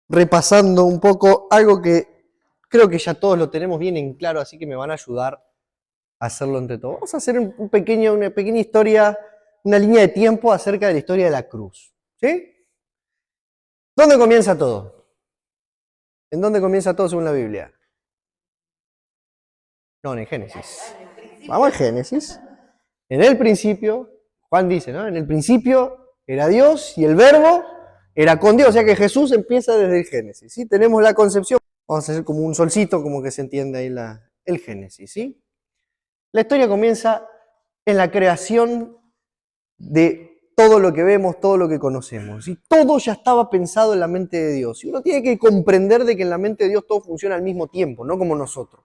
repasando un poco algo que creo que ya todos lo tenemos bien en claro, así que me van a ayudar a hacerlo entre todos. Vamos a hacer una pequeña historia, una línea de tiempo acerca de la historia de la cruz. ¿Sí? ¿Dónde comienza todo? ¿En dónde comienza todo según la Biblia? No, en Génesis. Vamos a Génesis. En el principio, Juan dice, ¿no? En el principio era Dios y el Verbo era con Dios. O sea que Jesús empieza desde el Génesis. ¿Sí? Tenemos la concepción. Vamos a hacer como un solcito, como que se entiende ahí el Génesis. ¿Sí? La historia comienza en la creación de todo lo que vemos, todo lo que conocemos. Y todo ya estaba pensado en la mente de Dios. Y uno tiene que comprender de que en la mente de Dios todo funciona al mismo tiempo, no como nosotros.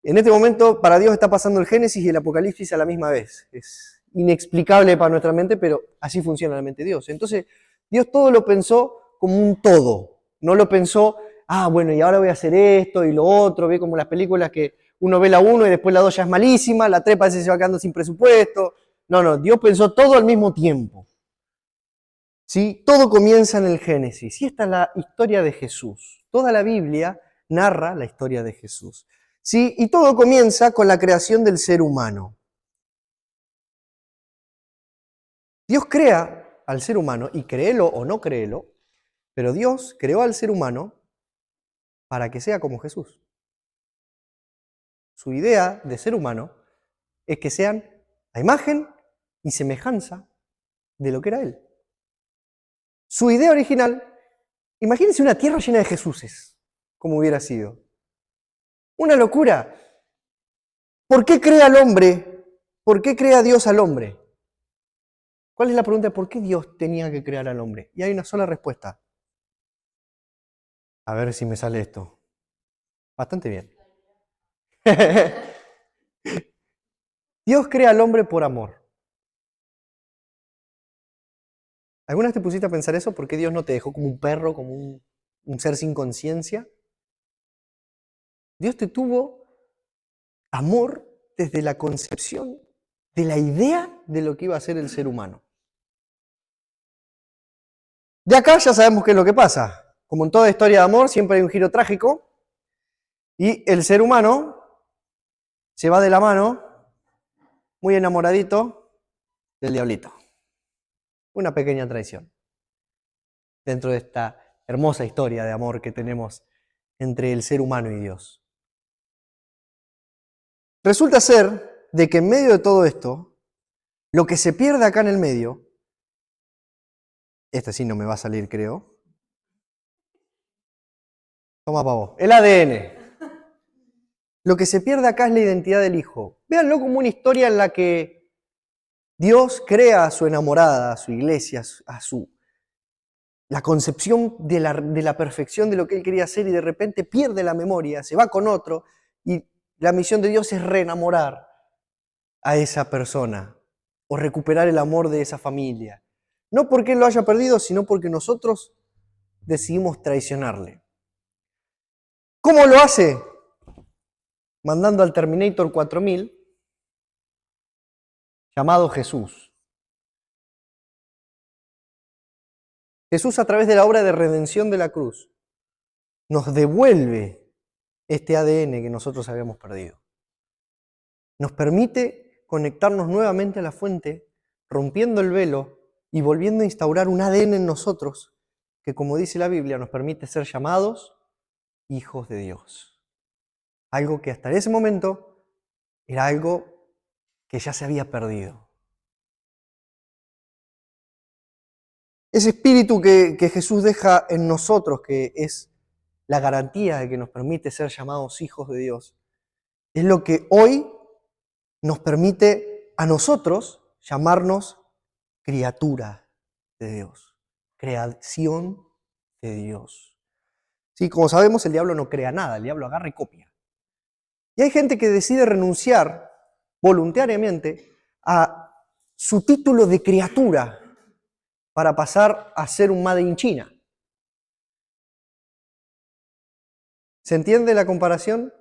En este momento, para Dios está pasando el Génesis y el Apocalipsis a la misma vez. Es inexplicable para nuestra mente, pero así funciona la mente de Dios. Entonces, Dios todo lo pensó como un todo. No lo pensó, bueno, y ahora voy a hacer esto y lo otro. Ve como las películas que uno ve la 1 y después la 2 ya es malísima, la 3 parece que se va quedando sin presupuesto. No, Dios pensó todo al mismo tiempo. ¿Sí? Todo comienza en el Génesis. Y esta es la historia de Jesús. Toda la Biblia narra la historia de Jesús. ¿Sí? Y todo comienza con la creación del ser humano. Dios crea al ser humano, y créelo o no créelo, pero Dios creó al ser humano para que sea como Jesús. Su idea de ser humano es que sean a imagen y semejanza de lo que era Él. Su idea original, imagínense una tierra llena de Jesuses, como hubiera sido. Una locura. ¿Por qué crea al hombre? ¿Por qué crea Dios al hombre? ¿Cuál es la pregunta? ¿Por qué Dios tenía que crear al hombre? Y hay una sola respuesta. A ver si me sale esto. Bastante bien. Dios crea al hombre por amor. ¿Alguna vez te pusiste a pensar eso? ¿Por qué Dios no te dejó como un perro, como un ser sin conciencia? Dios te tuvo amor desde la concepción de la idea de lo que iba a ser el ser humano. De acá ya sabemos qué es lo que pasa. Como en toda historia de amor, siempre hay un giro trágico y el ser humano se va de la mano, muy enamoradito, del diablito. Una pequeña traición dentro de esta hermosa historia de amor que tenemos entre el ser humano y Dios. Resulta ser de que en medio de todo esto, lo que se pierde acá en el medio, este sí no me va a salir, creo. Toma pavo. El ADN. Lo que se pierde acá es la identidad del hijo. Véanlo como una historia en la que Dios crea a su enamorada, a su iglesia, la concepción de la perfección de lo que él quería hacer y de repente pierde la memoria, se va con otro y la misión de Dios es reenamorar a esa persona o recuperar el amor de esa familia. No porque él lo haya perdido, sino porque nosotros decidimos traicionarle. ¿Cómo lo hace? Mandando al Terminator 4000, llamado Jesús. Jesús, a través de la obra de redención de la cruz, nos devuelve este ADN que nosotros habíamos perdido. Nos permite conectarnos nuevamente a la fuente, rompiendo el velo y volviendo a instaurar un ADN en nosotros que, como dice la Biblia, nos permite ser llamados hijos de Dios. Algo que hasta ese momento era algo que ya se había perdido. Ese espíritu que Jesús deja en nosotros, que es la garantía de que nos permite ser llamados hijos de Dios, es lo que hoy nos permite a nosotros llamarnos criatura de Dios, creación de Dios. Sí, como sabemos, el diablo no crea nada, el diablo agarra y copia. Y hay gente que decide renunciar voluntariamente a su título de criatura para pasar a ser un Made in China. ¿Se entiende la comparación?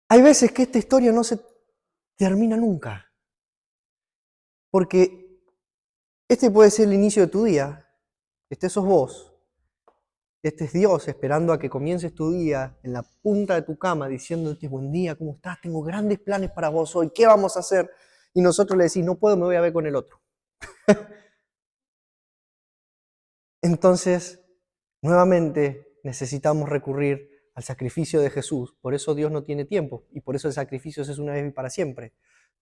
Hay veces que esta historia no se termina nunca, porque este puede ser el inicio de tu día, Este sos vos. Este es Dios esperando a que comiences tu día en la punta de tu cama diciéndote, buen día, ¿cómo estás? Tengo grandes planes para vos hoy, ¿qué vamos a hacer? Y nosotros le decimos, no puedo, me voy a ver con el otro. Entonces, nuevamente necesitamos recurrir al sacrificio de Jesús. Por eso Dios no tiene tiempo y por eso el sacrificio es una vez y para siempre.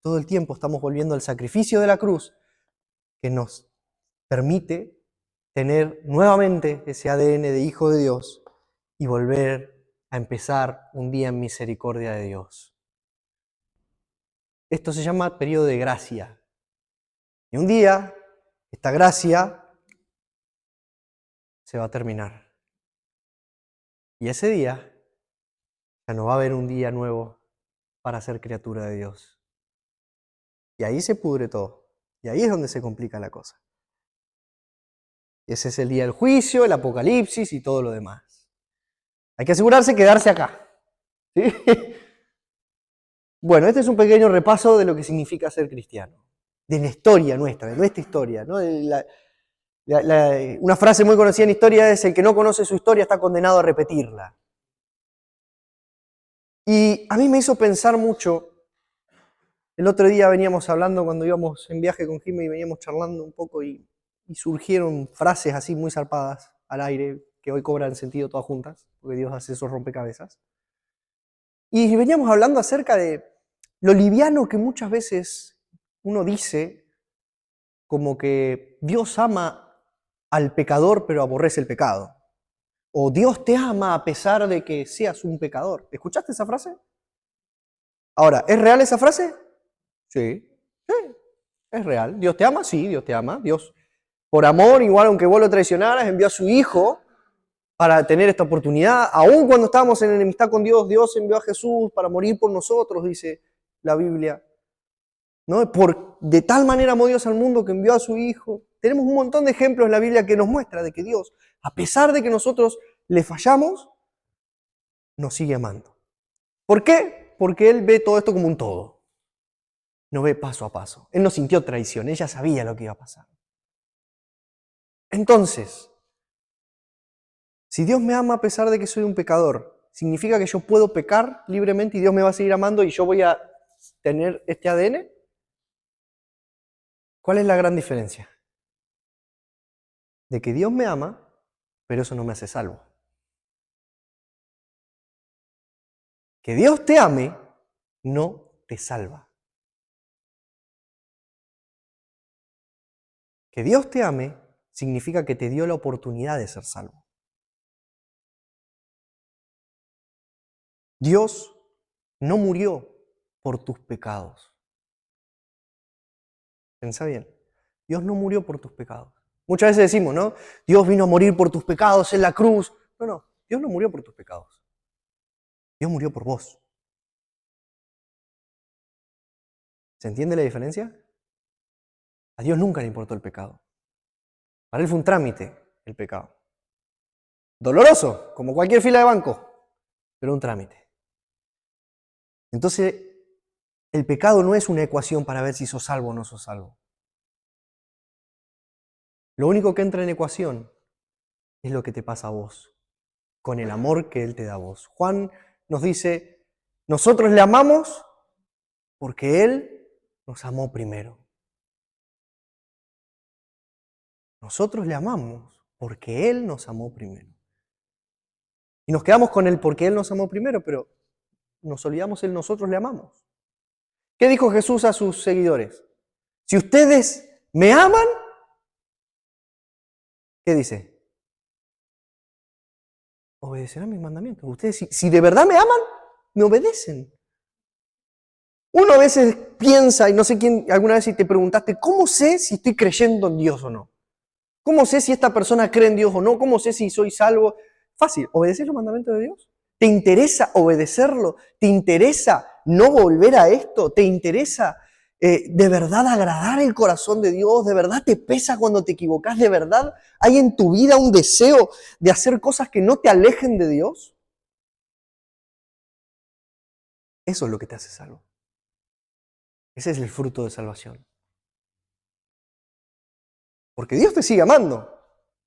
Todo el tiempo estamos volviendo al sacrificio de la cruz que nos permite tener nuevamente ese ADN de Hijo de Dios y volver a empezar un día en misericordia de Dios. Esto se llama periodo de gracia. Y un día, esta gracia se va a terminar. Y ese día ya no va a haber un día nuevo para ser criatura de Dios. Y ahí se pudre todo. Y ahí es donde se complica la cosa. Ese es el día del juicio, el apocalipsis y todo lo demás. Hay que asegurarse de quedarse acá. ¿Sí? Bueno, este es un pequeño repaso de lo que significa ser cristiano. De la historia nuestra, de nuestra historia. ¿No? Una frase muy conocida en historia es: el que no conoce su historia está condenado a repetirla. Y a mí me hizo pensar mucho. El otro día veníamos hablando cuando íbamos en viaje con Jimmy y veníamos charlando un poco y surgieron frases así muy zarpadas al aire que hoy cobran sentido todas juntas, porque Dios hace esos rompecabezas. Y veníamos hablando acerca de lo liviano que muchas veces uno dice, como que Dios ama al pecador pero aborrece el pecado. O Dios te ama a pesar de que seas un pecador. ¿Escuchaste esa frase? Ahora, ¿es real esa frase? Sí, es real. ¿Dios te ama? Sí, Dios te ama. Dios, por amor, igual aunque vos lo traicionaras, envió a su Hijo para tener esta oportunidad. Aún cuando estábamos en enemistad con Dios, Dios envió a Jesús para morir por nosotros, dice la Biblia. ¿No? De tal manera amó Dios al mundo que envió a su Hijo. Tenemos un montón de ejemplos en la Biblia que nos muestra de que Dios, a pesar de que nosotros le fallamos, nos sigue amando. ¿Por qué? Porque Él ve todo esto como un todo. No ve paso a paso. Él no sintió traición, ella sabía lo que iba a pasar. Entonces, si Dios me ama a pesar de que soy un pecador, ¿significa que yo puedo pecar libremente y Dios me va a seguir amando y yo voy a tener este ADN? ¿Cuál es la gran diferencia? De que Dios me ama, pero eso no me hace salvo. Que Dios te ame no te salva. Que Dios te ame significa que te dio la oportunidad de ser salvo. Dios no murió por tus pecados. Pensá bien. Dios no murió por tus pecados. Muchas veces decimos, ¿no? Dios vino a morir por tus pecados en la cruz. No. Dios no murió por tus pecados. Dios murió por vos. ¿Se entiende la diferencia? A Dios nunca le importó el pecado. Para Él fue un trámite el pecado. Doloroso, como cualquier fila de banco, pero un trámite. Entonces, el pecado no es una ecuación para ver si sos salvo o no sos salvo. Lo único que entra en ecuación es lo que te pasa a vos, con el amor que Él te da a vos. Juan nos dice, nosotros le amamos porque Él nos amó primero. Nosotros le amamos porque Él nos amó primero. Y nos quedamos con el porque Él nos amó primero, pero nos olvidamos el nosotros le amamos. ¿Qué dijo Jesús a sus seguidores? Si ustedes me aman, ¿qué dice? Obedecerán mis mandamientos. Ustedes, si de verdad me aman, me obedecen. Uno a veces piensa, y no sé quién, alguna vez si te preguntaste, ¿cómo sé si estoy creyendo en Dios o no? ¿Cómo sé si esta persona cree en Dios o no? ¿Cómo sé si soy salvo? Fácil, ¿obedeces los mandamientos de Dios? ¿Te interesa obedecerlo? ¿Te interesa no volver a esto? ¿Te interesa de verdad agradar el corazón de Dios? ¿De verdad te pesa cuando te equivocas? ¿De verdad hay en tu vida un deseo de hacer cosas que no te alejen de Dios? Eso es lo que te hace salvo. Ese es el fruto de salvación. Porque Dios te sigue amando.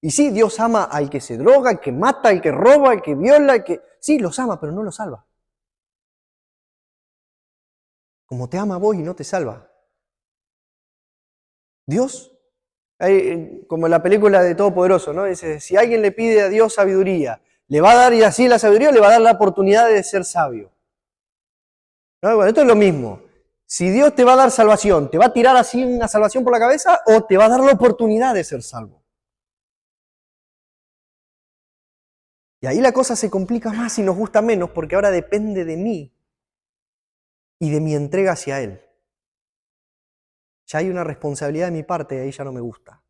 Y sí, Dios ama al que se droga, al que mata, al que roba, al que viola, al que... Sí, los ama, pero no los salva. Como te ama a vos y no te salva. Dios, como en la película de Todopoderoso, ¿no? Dice, si alguien le pide a Dios sabiduría, le va a dar, y así la sabiduría, le va a dar la oportunidad de ser sabio. ¿No? Bueno, esto es lo mismo. Si Dios te va a dar salvación, ¿te va a tirar así una salvación por la cabeza o te va a dar la oportunidad de ser salvo? Y ahí la cosa se complica más y nos gusta menos porque ahora depende de mí y de mi entrega hacia Él. Ya hay una responsabilidad de mi parte y ahí ya no me gusta.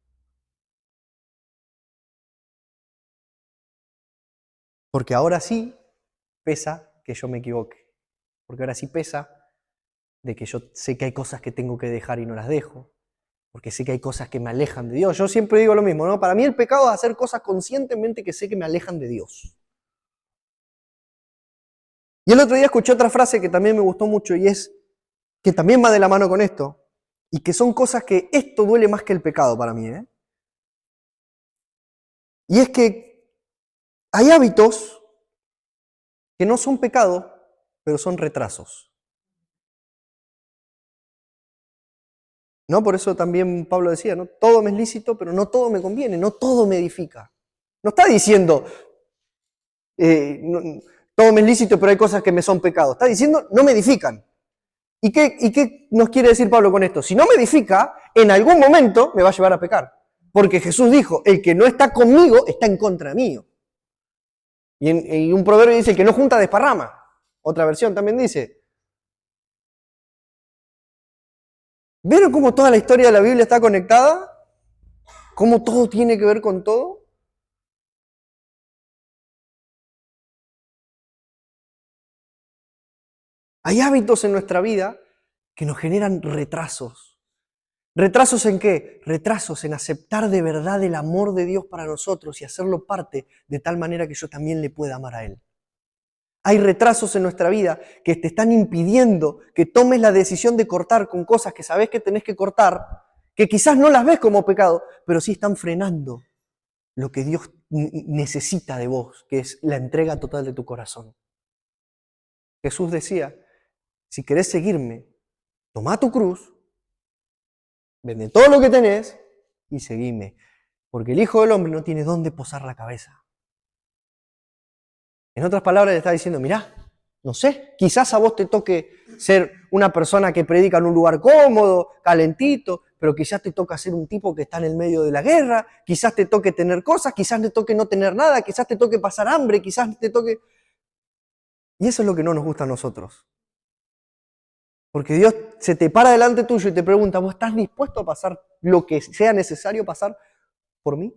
Porque ahora sí pesa que yo me equivoque. Porque ahora sí pesa de que yo sé que hay cosas que tengo que dejar y no las dejo. Porque sé que hay cosas que me alejan de Dios. Yo siempre digo lo mismo, ¿no? Para mí el pecado es hacer cosas conscientemente que sé que me alejan de Dios. Y el otro día escuché otra frase que también me gustó mucho y es que también va de la mano con esto y que son cosas que esto duele más que el pecado para mí, ¿eh? Y es que hay hábitos que no son pecado, pero son retrasos. ¿No? Por eso también Pablo decía, ¿no? Todo me es lícito, pero no todo me conviene, no todo me edifica. No está diciendo, todo me es lícito, pero hay cosas que me son pecado. Está diciendo, no me edifican. ¿Y qué nos quiere decir Pablo con esto? Si no me edifica, en algún momento me va a llevar a pecar. Porque Jesús dijo, el que no está conmigo está en contra mío. Y un proverbio dice, el que no junta desparrama. Otra versión también dice. ¿Vieron cómo toda la historia de la Biblia está conectada? ¿Cómo todo tiene que ver con todo? Hay hábitos en nuestra vida que nos generan retrasos. ¿Retrasos en qué? Retrasos en aceptar de verdad el amor de Dios para nosotros y hacerlo parte de tal manera que yo también le pueda amar a Él. Hay retrasos en nuestra vida que te están impidiendo que tomes la decisión de cortar con cosas que sabes que tenés que cortar, que quizás no las ves como pecado, pero sí están frenando lo que Dios necesita de vos, que es la entrega total de tu corazón. Jesús decía, si querés seguirme, toma tu cruz, vende todo lo que tenés y seguime, porque el Hijo del Hombre no tiene dónde posar la cabeza. En otras palabras, le está diciendo, mirá, no sé, quizás a vos te toque ser una persona que predica en un lugar cómodo, calentito, pero quizás te toca ser un tipo que está en el medio de la guerra, quizás te toque tener cosas, quizás te toque no tener nada, quizás te toque pasar hambre, quizás te toque... Y eso es lo que no nos gusta a nosotros. Porque Dios se te para delante tuyo y te pregunta, ¿vos estás dispuesto a pasar lo que sea necesario pasar por mí?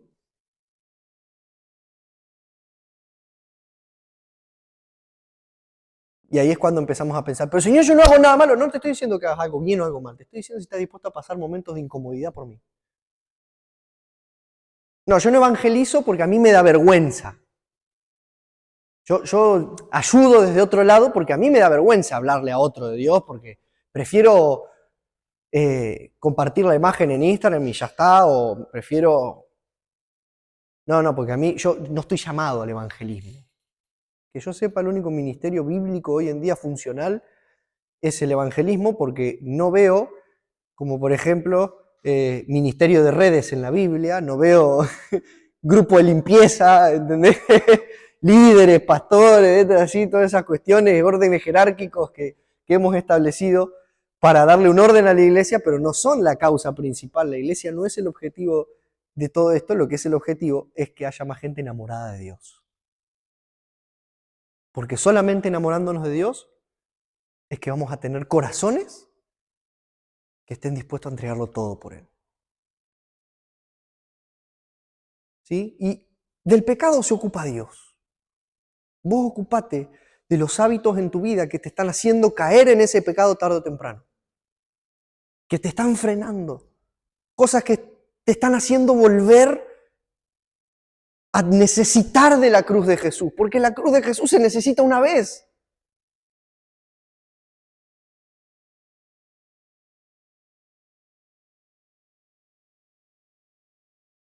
Y ahí es cuando empezamos a pensar, pero Señor, yo no hago nada malo. No te estoy diciendo que hagas algo bien o algo mal. Te estoy diciendo si estás dispuesto a pasar momentos de incomodidad por mí. No, yo no evangelizo porque a mí me da vergüenza. Yo ayudo desde otro lado porque a mí me da vergüenza hablarle a otro de Dios porque prefiero compartir la imagen en Instagram y ya está, o prefiero... No, porque a mí, yo no estoy llamado al evangelismo. Que yo sepa, el único ministerio bíblico hoy en día funcional es el evangelismo porque no veo, como por ejemplo, ministerio de redes en la Biblia, no veo grupo de limpieza, ¿entendés? Líderes, pastores, así, todas esas cuestiones, órdenes jerárquicos que hemos establecido para darle un orden a la iglesia, pero no son la causa principal. La iglesia no es el objetivo de todo esto, lo que es el objetivo es que haya más gente enamorada de Dios. Porque solamente enamorándonos de Dios es que vamos a tener corazones que estén dispuestos a entregarlo todo por Él. ¿Sí? Y del pecado se ocupa Dios. Vos ocupate de los hábitos en tu vida que te están haciendo caer en ese pecado tarde o temprano. Que te están frenando. Cosas que te están haciendo volver a necesitar de la cruz de Jesús. Porque la cruz de Jesús se necesita una vez.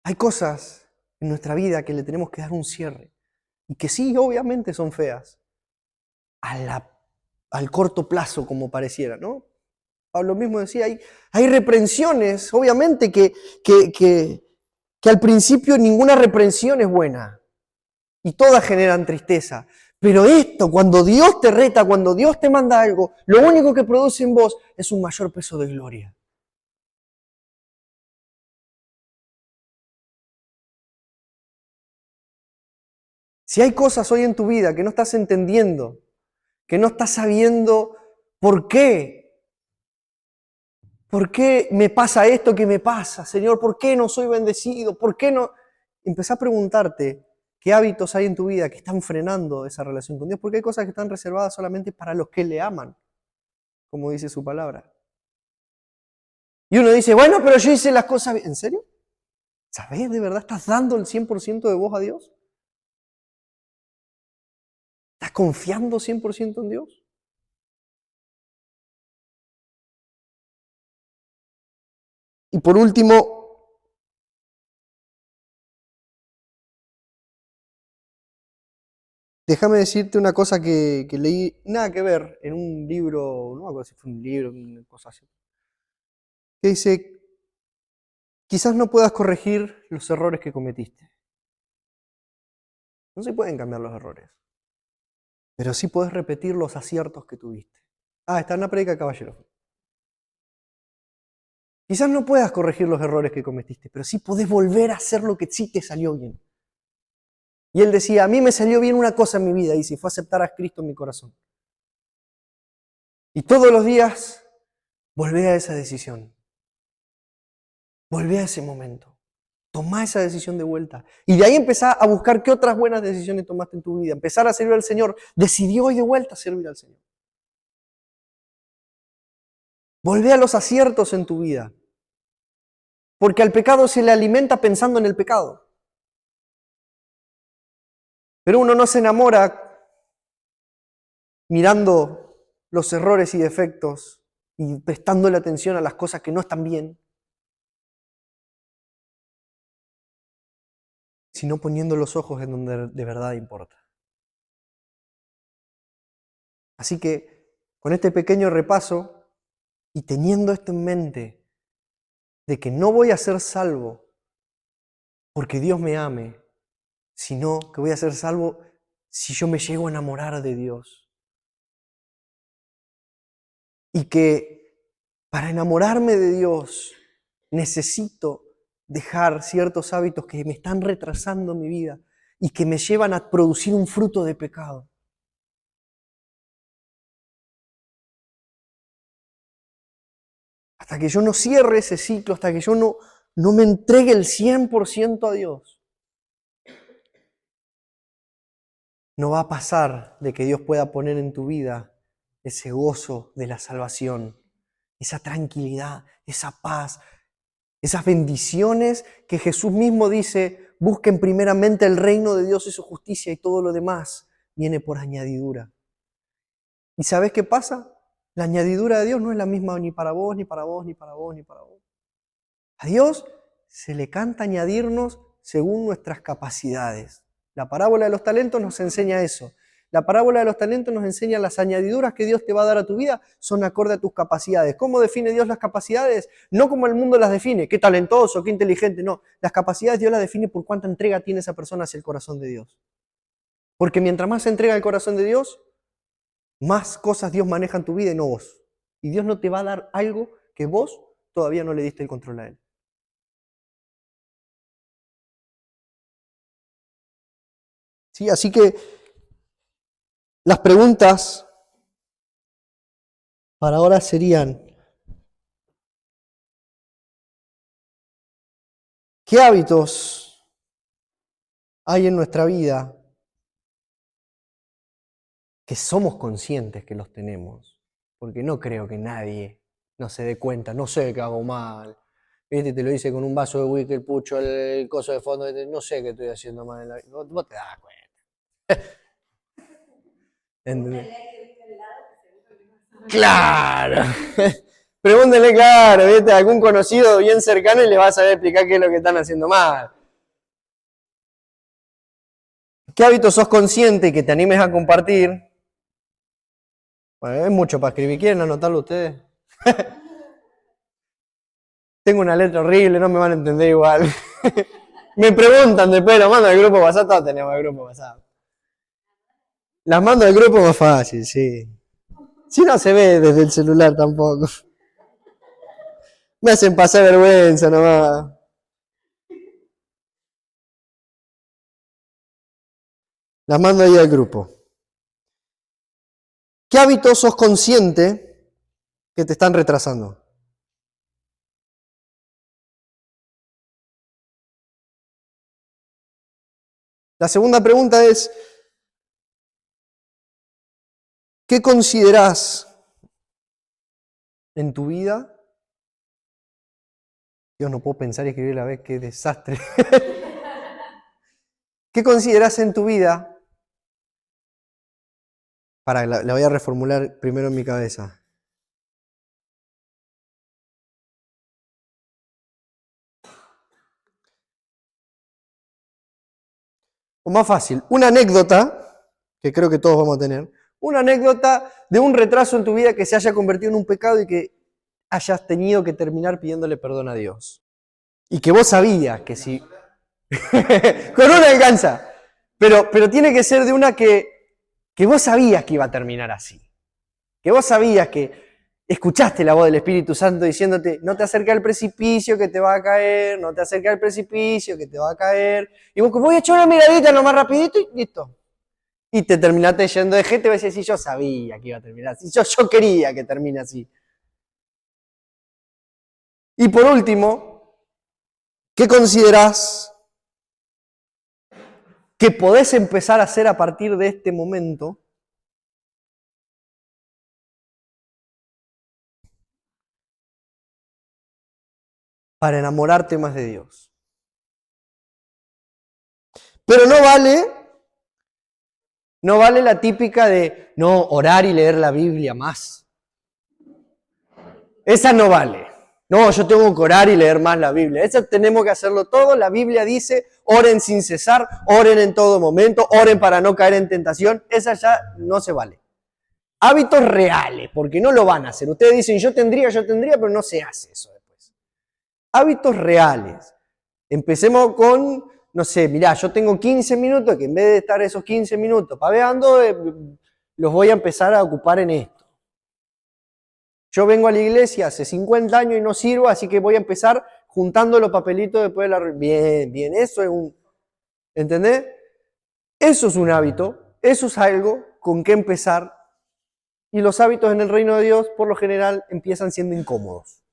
Hay cosas en nuestra vida que le tenemos que dar un cierre. Y que sí, obviamente son feas. Al corto plazo, como pareciera, ¿no? Pablo mismo decía, hay reprensiones, obviamente que al principio ninguna reprensión es buena. Y todas generan tristeza. Pero esto, cuando Dios te reta, cuando Dios te manda algo, lo único que produce en vos es un mayor peso de gloria. Si hay cosas hoy en tu vida que no estás entendiendo, que no estás sabiendo por qué me pasa esto que me pasa, Señor, por qué no soy bendecido, por qué no... Empezá a preguntarte qué hábitos hay en tu vida que están frenando esa relación con Dios, porque hay cosas que están reservadas solamente para los que le aman, como dice su palabra. Y uno dice, bueno, pero yo hice las cosas bien. ¿En serio? ¿Sabés de verdad? ¿Estás dando el 100% de vos a Dios? ¿Estás confiando 100% en Dios? Y por último, déjame decirte una cosa que leí, nada que ver, en un libro, no me acuerdo si fue un libro, una cosa así, que dice, quizás no puedas corregir los errores que cometiste. No se pueden cambiar los errores, pero sí puedes repetir los aciertos que tuviste. Está en la prédica de Caballero. Quizás no puedas corregir los errores que cometiste, pero sí podés volver a hacer lo que sí te salió bien. Y él decía, a mí me salió bien una cosa en mi vida, y fue aceptar a Cristo en mi corazón. Y todos los días volvé a esa decisión. Volvé a ese momento. Tomá esa decisión de vuelta. Y de ahí empezá a buscar qué otras buenas decisiones tomaste en tu vida. Empezar a servir al Señor. Decidió hoy de vuelta servir al Señor. Volvé a los aciertos en tu vida. Porque al pecado se le alimenta pensando en el pecado. Pero uno no se enamora mirando los errores y defectos y prestándole atención a las cosas que no están bien, sino poniendo los ojos en donde de verdad importa. Así que, con este pequeño repaso y teniendo esto en mente, de que no voy a ser salvo porque Dios me ame, sino que voy a ser salvo si yo me llego a enamorar de Dios. Y que para enamorarme de Dios necesito dejar ciertos hábitos que me están retrasando mi vida y que me llevan a producir un fruto de pecado. Hasta que yo no cierre ese ciclo, hasta que yo no me entregue el 100% a Dios, no va a pasar de que Dios pueda poner en tu vida ese gozo de la salvación, esa tranquilidad, esa paz, esas bendiciones que Jesús mismo dice, busquen primeramente el reino de Dios y su justicia y todo lo demás viene por añadidura. ¿Y sabes qué pasa? La añadidura de Dios no es la misma ni para vos, ni para vos, ni para vos, ni para vos. A Dios se le canta añadirnos según nuestras capacidades. La parábola de los talentos nos enseña eso. La parábola de los talentos nos enseña las añadiduras que Dios te va a dar a tu vida son acorde a tus capacidades. ¿Cómo define Dios las capacidades? No como el mundo las define, qué talentoso, qué inteligente, no. Las capacidades Dios las define por cuánta entrega tiene esa persona hacia el corazón de Dios. Porque mientras más se entrega el corazón de Dios, más cosas Dios maneja en tu vida y no vos. Y Dios no te va a dar algo que vos todavía no le diste el control a Él. ¿Sí? Así que las preguntas para ahora serían, ¿qué hábitos hay en nuestra vida que somos conscientes que los tenemos? Porque no creo que nadie no se dé cuenta, no sé qué hago mal. ¿Viste? Te lo dice con un vaso de whisky, el pucho, el coso de fondo, no sé qué estoy haciendo mal en la vida. Vos te das cuenta. ¿Entendés? Claro. Pregúntenle, claro, ¿viste? A algún conocido bien cercano y le vas a saber explicar qué es lo que están haciendo mal. ¿Qué hábitos sos consciente y que te animes a compartir? Bueno, es mucho para escribir. ¿Quieren anotarlo ustedes? Tengo una letra horrible, no me van a entender igual. Me preguntan después, lo mando al grupo WhatsApp, todos tenemos el grupo WhatsApp. Las mando al grupo más fácil, sí. Si no se ve desde el celular tampoco. Me hacen pasar vergüenza nomás. Las mando ahí al grupo. ¿Qué hábitos sos consciente que te están retrasando? La segunda pregunta es, ¿qué considerás en tu vida? Dios, no puedo pensar y escribir a la vez, qué desastre. ¿Qué considerás en tu vida? La voy a reformular primero en mi cabeza. O más fácil, una anécdota, que creo que todos vamos a tener, una anécdota de un retraso en tu vida que se haya convertido en un pecado y que hayas tenido que terminar pidiéndole perdón a Dios. Y que vos sabías que si... Con una alcanza. Pero tiene que ser de una que vos sabías que iba a terminar así. Que vos sabías que escuchaste la voz del Espíritu Santo diciéndote, no te acerques al precipicio que te va a caer, no te acerques al precipicio que te va a caer. Y vos, voy a echar una miradita nomás rapidito y listo. Y te terminaste yendo de gente y vas a decir, yo sabía que iba a terminar así, yo quería que termine así. Y por último, ¿qué considerás que podés empezar a hacer a partir de este momento para enamorarte más de Dios? Pero no vale la típica de no orar y leer la Biblia más. Esa no vale. No, yo tengo que orar y leer más la Biblia. Esa tenemos que hacerlo todo. La Biblia dice, oren sin cesar, oren en todo momento, oren para no caer en tentación. Esa ya no se vale. Hábitos reales, porque no lo van a hacer. Ustedes dicen, yo tendría, pero no se hace eso después. Hábitos reales. Empecemos con, no sé, mirá, yo tengo 15 minutos, que en vez de estar esos 15 minutos paveando, los voy a empezar a ocupar en esto. Yo vengo a la iglesia hace 50 años y no sirvo, así que voy a empezar juntando los papelitos después de la... Bien, eso es un... ¿Entendés? Eso es un hábito, eso es algo con que empezar. Y los hábitos en el reino de Dios, por lo general, empiezan siendo incómodos.